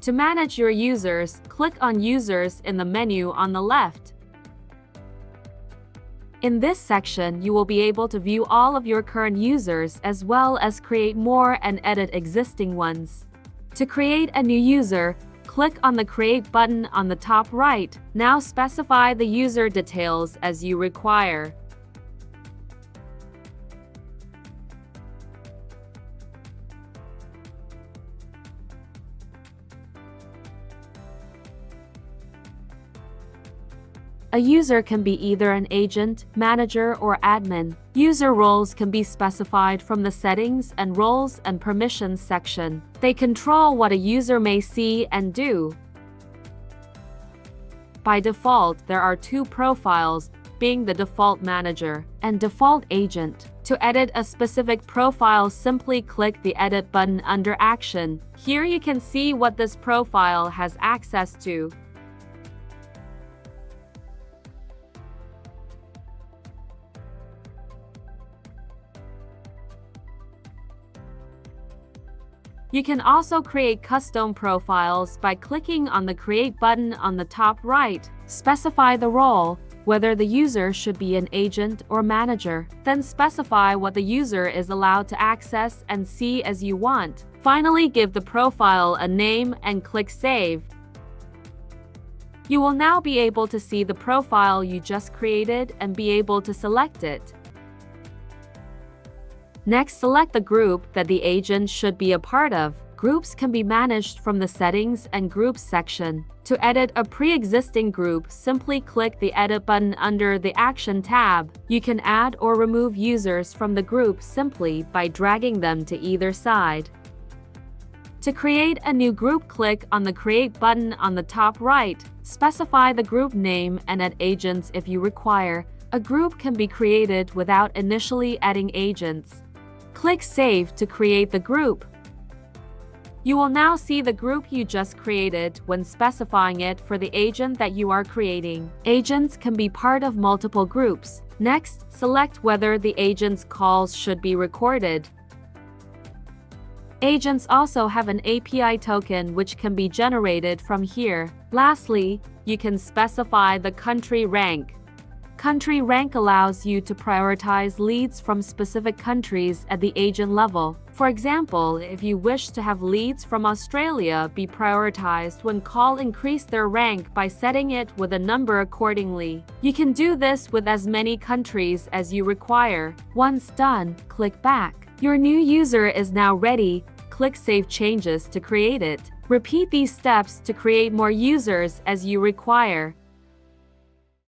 To manage your users, click on Users in the menu on the left. In this section, you will be able to view all of your current users as well as create more and edit existing ones. To create a new user, click on the Create button on the top right. Now specify the user details as you require. A user can be either an agent, manager, or admin. User roles can be specified from the Settings and Roles and Permissions section. They control what a user may see and do. By default, there are two profiles, being the default manager and default agent. To edit a specific profile, simply click the Edit button under Action. Here you can see what this profile has access to. You can also create custom profiles by clicking on the Create button on the top right. Specify the role, whether the user should be an agent or manager. Then specify what the user is allowed to access and see as you want. Finally, give the profile a name and click Save. You will now be able to see the profile you just created and be able to select it. Next, select the group that the agent should be a part of. Groups can be managed from the Settings and Groups section. To edit a pre-existing group, simply click the Edit button under the Action tab. You can add or remove users from the group simply by dragging them to either side. To create a new group, click on the Create button on the top right. Specify the group name and add agents if you require. A group can be created without initially adding agents. Click Save to create the group. You will now see the group you just created when specifying it for the agent that you are creating. Agents can be part of multiple groups. Next, select whether the agent's calls should be recorded. Agents also have an API token which can be generated from here. Lastly, you can specify the country rank. Country rank allows you to prioritize leads from specific countries at the agent level. For example, if you wish to have leads from Australia be prioritized when call, increase their rank by setting it with a number accordingly. You can do this with as many countries as you require. Once done, click Back. Your new user is now ready. Click Save Changes to create it. Repeat these steps to create more users as you require.